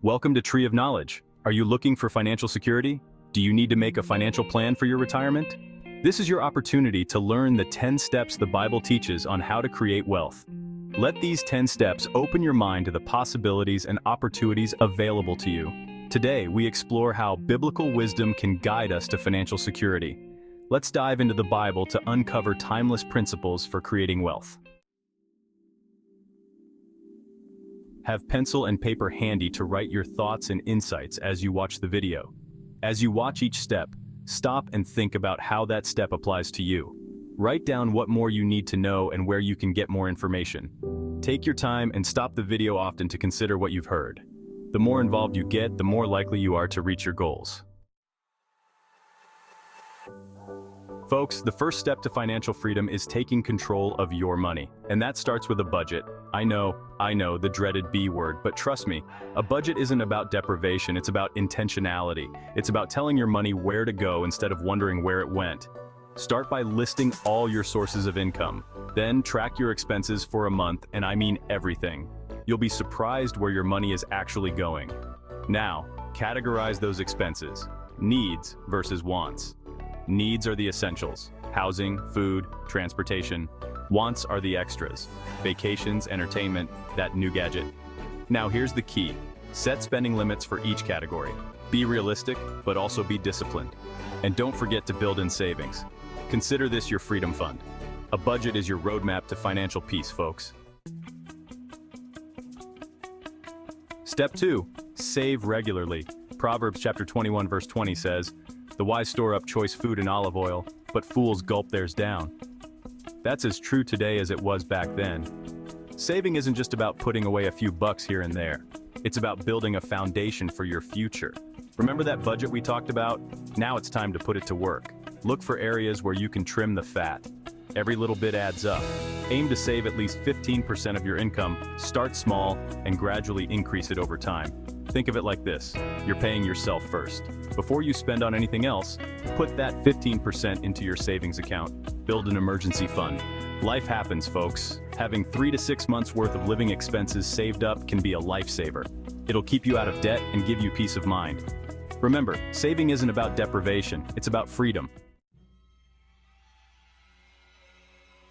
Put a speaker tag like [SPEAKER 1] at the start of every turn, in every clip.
[SPEAKER 1] Welcome to Tree of Knowledge. Are you looking for financial security? Do you need to make a financial plan for your retirement? This is your opportunity to learn the 10 steps the Bible teaches on how to create wealth. Let these 10 steps open your mind to the possibilities and opportunities available to you. Today, we explore how biblical wisdom can guide us to financial security. Let's dive into the Bible to uncover timeless principles for creating wealth. Have pencil and paper handy to write your thoughts and insights as you watch the video. As you watch each step, stop and think about how that step applies to you. Write down what more you need to know and where you can get more information. Take your time and stop the video often to consider what you've heard. The more involved you get, the more likely you are to reach your goals. Folks, the first step to financial freedom is taking control of your money. And that starts with a budget. I know, the dreaded B word, but trust me, a budget isn't about deprivation, it's about intentionality. It's about telling your money where to go instead of wondering where it went. Start by listing all your sources of income. Then track your expenses for a month, and I mean everything. You'll be surprised where your money is actually going. Now, categorize those expenses. Needs versus wants. Needs are the essentials: housing, food, transportation. Wants are the extras: vacations, entertainment, that new gadget. Now here's the key. Set spending limits for each category. Be realistic, but also be disciplined. And don't forget to build in savings. Consider this your freedom fund. A budget is your roadmap to financial peace, folks. Step 2. Save regularly. Proverbs chapter 21 verse 20 says, "The wise store up choice food and olive oil, but fools gulp theirs down." That's as true today as it was back then. Saving isn't just about putting away a few bucks here and there. It's about building a foundation for your future. Remember that budget we talked about? Now it's time to put it to work. Look for areas where you can trim the fat. Every little bit adds up. Aim to save at least 15% of your income, start small, and gradually increase it over time. Think of it like this: you're paying yourself first. Before you spend on anything else, put that 15% into your savings account. Build an emergency fund. Life happens, folks. Having 3 to 6 months worth of living expenses saved up can be a lifesaver. It'll keep you out of debt and give you peace of mind. Remember, saving isn't about deprivation, it's about freedom.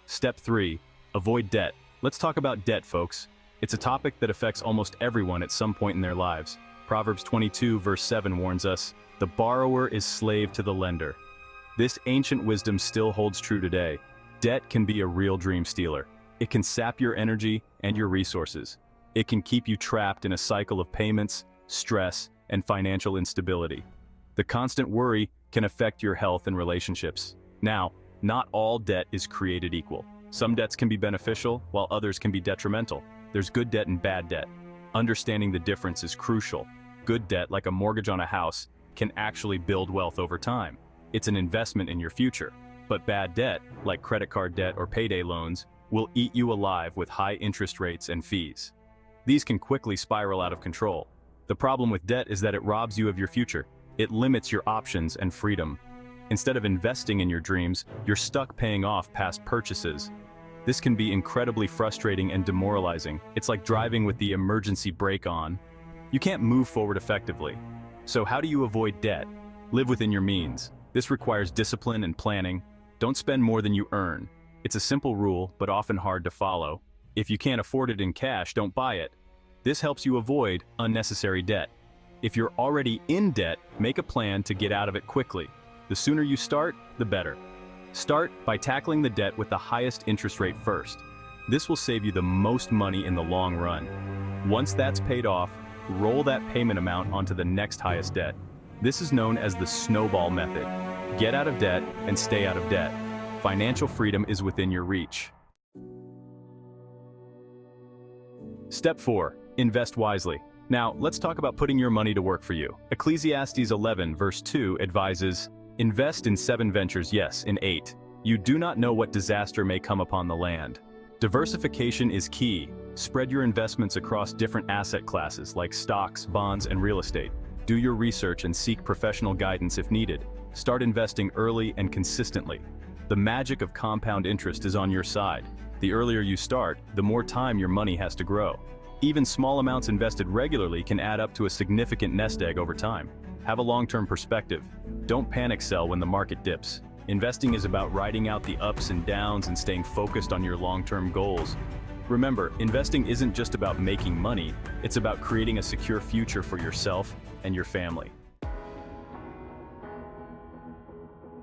[SPEAKER 1] Step 3. Avoid debt. Let's talk about debt, folks. It's a topic that affects almost everyone at some point in their lives. Proverbs 22 verse 7 warns us, "The borrower is slave to the lender." This ancient wisdom still holds true today. Debt can be a real dream stealer. It can sap your energy and your resources. It can keep you trapped in a cycle of payments, stress, and financial instability. The constant worry can affect your health and relationships. Now, not all debt is created equal. Some debts can be beneficial, while others can be detrimental. There's good debt and bad debt. Understanding the difference is crucial. Good debt, like a mortgage on a house, can actually build wealth over time. It's an investment in your future. But bad debt, like credit card debt or payday loans, will eat you alive with high interest rates and fees. These can quickly spiral out of control. The problem with debt is that it robs you of your future. It limits your options and freedom. Instead of investing in your dreams, you're stuck paying off past purchases. This can be incredibly frustrating and demoralizing. It's like driving with the emergency brake on. You can't move forward effectively. So how do you avoid debt? Live within your means. This requires discipline and planning. Don't spend more than you earn. It's a simple rule, but often hard to follow. If you can't afford it in cash, don't buy it. This helps you avoid unnecessary debt. If you're already in debt, make a plan to get out of it quickly. The sooner you start, the better. Start by tackling the debt with the highest interest rate first. This will save you the most money in the long run. Once that's paid off, roll that payment amount onto the next highest debt. This is known as the snowball method. Get out of debt and stay out of debt. Financial freedom is within your reach. Step 4. Invest wisely. Now, let's talk about putting your money to work for you. Ecclesiastes 11 verse 2 advises, "Invest in 7 ventures, yes, in 8. You do not know what disaster may come upon the land." Diversification is key. Spread your investments across different asset classes like stocks, bonds, and real estate. Do your research and seek professional guidance if needed. Start investing early and consistently. The magic of compound interest is on your side. The earlier you start, the more time your money has to grow. Even small amounts invested regularly can add up to a significant nest egg over time. Have a long-term perspective. Don't panic sell when the market dips. Investing is about riding out the ups and downs and staying focused on your long-term goals. Remember, investing isn't just about making money, it's about creating a secure future for yourself and your family.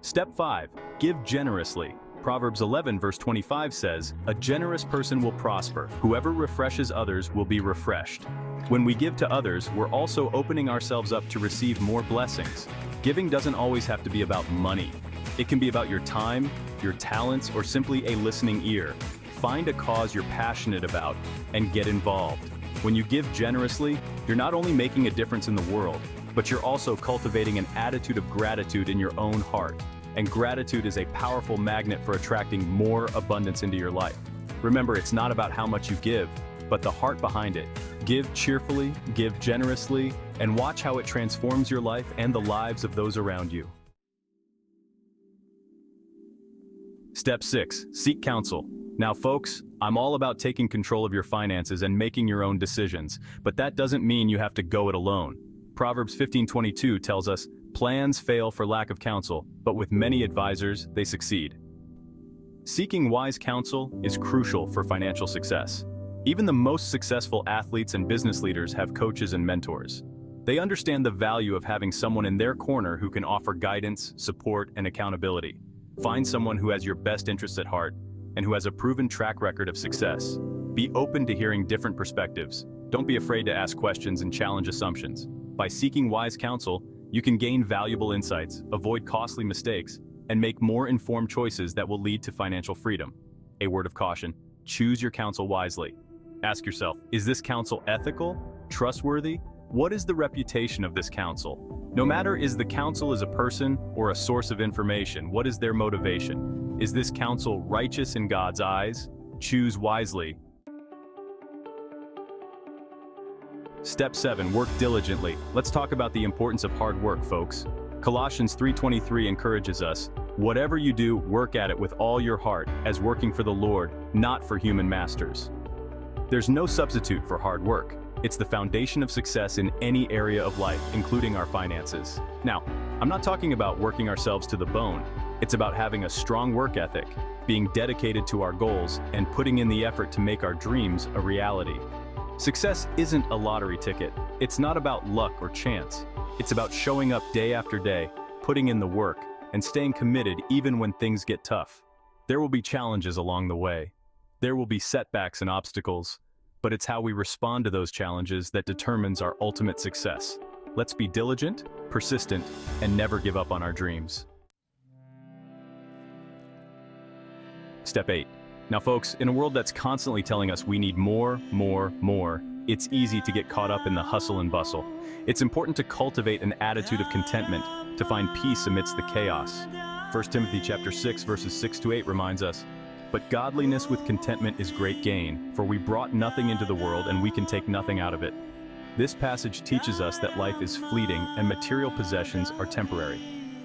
[SPEAKER 1] Step 5. Give generously. Proverbs 11 verse 25 says, "A generous person will prosper. Whoever refreshes others will be refreshed." When we give to others, we're also opening ourselves up to receive more blessings. Giving doesn't always have to be about money. It can be about your time, your talents, or simply a listening ear. Find a cause you're passionate about and get involved. When you give generously, you're not only making a difference in the world, but you're also cultivating an attitude of gratitude in your own heart. And gratitude is a powerful magnet for attracting more abundance into your life. Remember, it's not about how much you give, but the heart behind it. Give cheerfully, give generously, and watch how it transforms your life and the lives of those around you. Step 6. Seek counsel. Now folks, I'm all about taking control of your finances and making your own decisions, but that doesn't mean you have to go it alone. Proverbs 15:22 tells us, "Plans fail for lack of counsel, but with many advisors, they succeed." Seeking wise counsel is crucial for financial success. Even the most successful athletes and business leaders have coaches and mentors. They understand the value of having someone in their corner who can offer guidance, support, and accountability. Find someone who has your best interests at heart and who has a proven track record of success. Be open to hearing different perspectives. Don't be afraid to ask questions and challenge assumptions. By seeking wise counsel, you can gain valuable insights, avoid costly mistakes, and make more informed choices that will lead to financial freedom. A word of caution: choose your counsel wisely. Ask yourself, is this counsel ethical, trustworthy? What is the reputation of this counsel? No matter is the counsel is a person or a source of information, what is their motivation? Is this counsel righteous in God's eyes? Choose wisely. Step 7. Work diligently. Let's talk about the importance of hard work, folks. Colossians 3:23 encourages us, "Whatever you do, work at it with all your heart, as working for the Lord, not for human masters." There's no substitute for hard work. It's the foundation of success in any area of life, including our finances. Now, I'm not talking about working ourselves to the bone. It's about having a strong work ethic, being dedicated to our goals, and putting in the effort to make our dreams a reality. Success isn't a lottery ticket. It's not about luck or chance. It's about showing up day after day, putting in the work, and staying committed even when things get tough. There will be challenges along the way. There will be setbacks and obstacles, but it's how we respond to those challenges that determines our ultimate success. Let's be diligent, persistent, and never give up on our dreams. Step 8. Now folks, in a world that's constantly telling us we need more, it's easy to get caught up in the hustle and bustle. It's important to cultivate an attitude of contentment, to find peace amidst the chaos. 1 Timothy chapter 6 verses 6-8 reminds us, "But godliness with contentment is great gain, for we brought nothing into the world and we can take nothing out of it." This passage teaches us that life is fleeting and material possessions are temporary.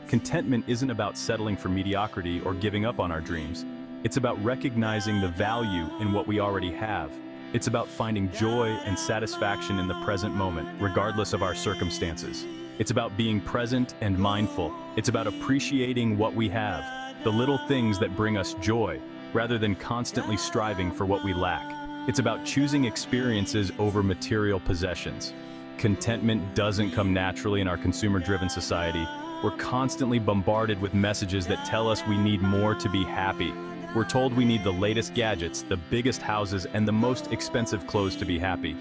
[SPEAKER 1] Contentment isn't about settling for mediocrity or giving up on our dreams. It's about recognizing the value in what we already have. It's about finding joy and satisfaction in the present moment, regardless of our circumstances. It's about being present and mindful. It's about appreciating what we have, the little things that bring us joy, rather than constantly striving for what we lack. It's about choosing experiences over material possessions. Contentment doesn't come naturally in our consumer-driven society. We're constantly bombarded with messages that tell us we need more to be happy. We're told we need the latest gadgets, the biggest houses, and the most expensive clothes to be happy.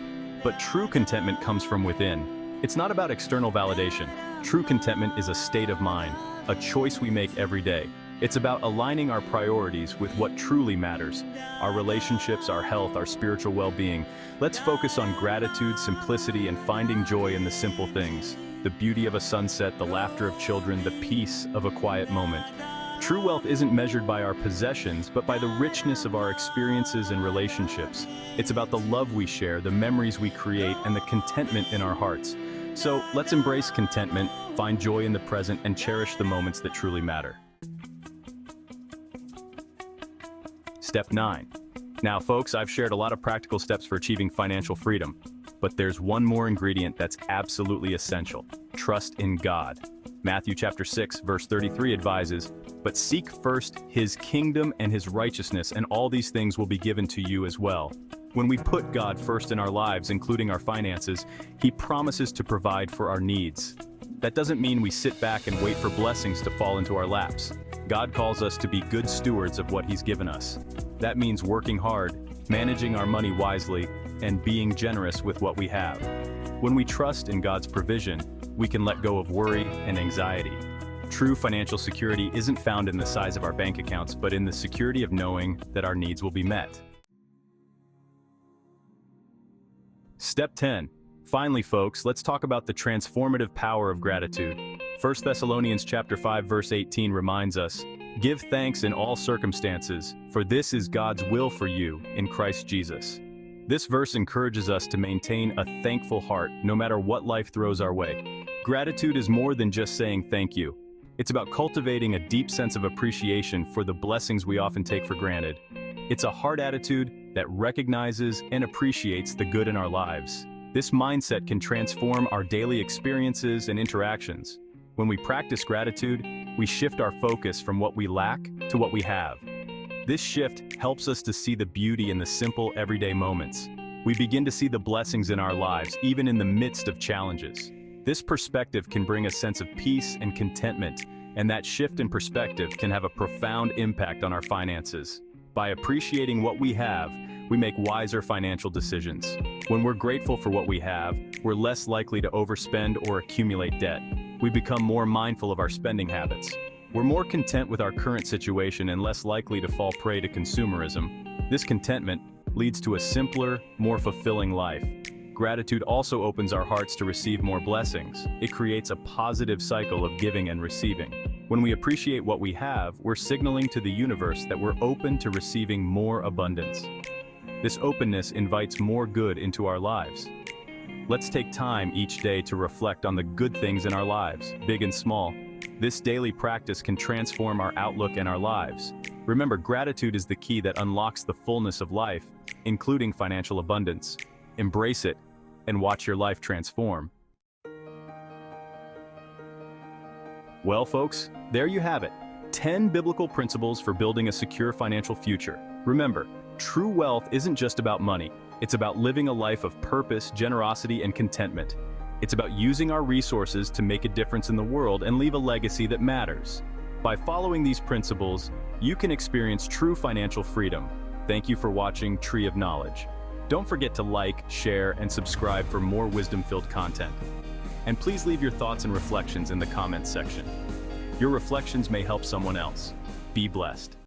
[SPEAKER 1] But true contentment comes from within. It's not about external validation. True contentment is a state of mind, a choice we make every day. It's about aligning our priorities with what truly matters. Our relationships, our health, our spiritual well-being. Let's focus on gratitude, simplicity, and finding joy in the simple things. The beauty of a sunset, the laughter of children, the peace of a quiet moment. True wealth isn't measured by our possessions, but by the richness of our experiences and relationships. It's about the love we share, the memories we create, and the contentment in our hearts. So let's embrace contentment, find joy in the present, and cherish the moments that truly matter. Step 9. Now, folks, I've shared a lot of practical steps for achieving financial freedom, but there's one more ingredient that's absolutely essential: trust in God. Matthew chapter 6, verse 33 advises, "But seek first his kingdom and his righteousness, and all these things will be given to you as well." When we put God first in our lives, including our finances, he promises to provide for our needs. That doesn't mean we sit back and wait for blessings to fall into our laps. God calls us to be good stewards of what he's given us. That means working hard, managing our money wisely, and being generous with what we have. When we trust in God's provision, we can let go of worry and anxiety. True financial security isn't found in the size of our bank accounts, but in the security of knowing that our needs will be met. Step 10. Finally, folks, let's talk about the transformative power of gratitude. 1 Thessalonians chapter 5, verse 18 reminds us, "Give thanks in all circumstances, for this is God's will for you in Christ Jesus." This verse encourages us to maintain a thankful heart no matter what life throws our way. Gratitude is more than just saying thank you. It's about cultivating a deep sense of appreciation for the blessings we often take for granted. It's a heart attitude that recognizes and appreciates the good in our lives. This mindset can transform our daily experiences and interactions. When we practice gratitude, we shift our focus from what we lack to what we have. This shift helps us to see the beauty in the simple, everyday moments. We begin to see the blessings in our lives, even in the midst of challenges. This perspective can bring a sense of peace and contentment, and that shift in perspective can have a profound impact on our finances. By appreciating what we have, we make wiser financial decisions. When we're grateful for what we have, we're less likely to overspend or accumulate debt. We become more mindful of our spending habits. We're more content with our current situation and less likely to fall prey to consumerism. This contentment leads to a simpler, more fulfilling life. Gratitude also opens our hearts to receive more blessings. It creates a positive cycle of giving and receiving. When we appreciate what we have, we're signaling to the universe that we're open to receiving more abundance. This openness invites more good into our lives. Let's take time each day to reflect on the good things in our lives, big and small. This daily practice can transform our outlook and our lives. Remember, gratitude is the key that unlocks the fullness of life, including financial abundance. Embrace it and watch your life transform. Well, folks, there you have it. 10 biblical principles for building a secure financial future. Remember, true wealth isn't just about money. It's about living a life of purpose, generosity, and contentment. It's about using our resources to make a difference in the world and leave a legacy that matters. By following these principles, you can experience true financial freedom. Thank you for watching Tree of Knowledge. Don't forget to like, share, and subscribe for more wisdom-filled content. And please leave your thoughts and reflections in the comments section. Your reflections may help someone else. Be blessed.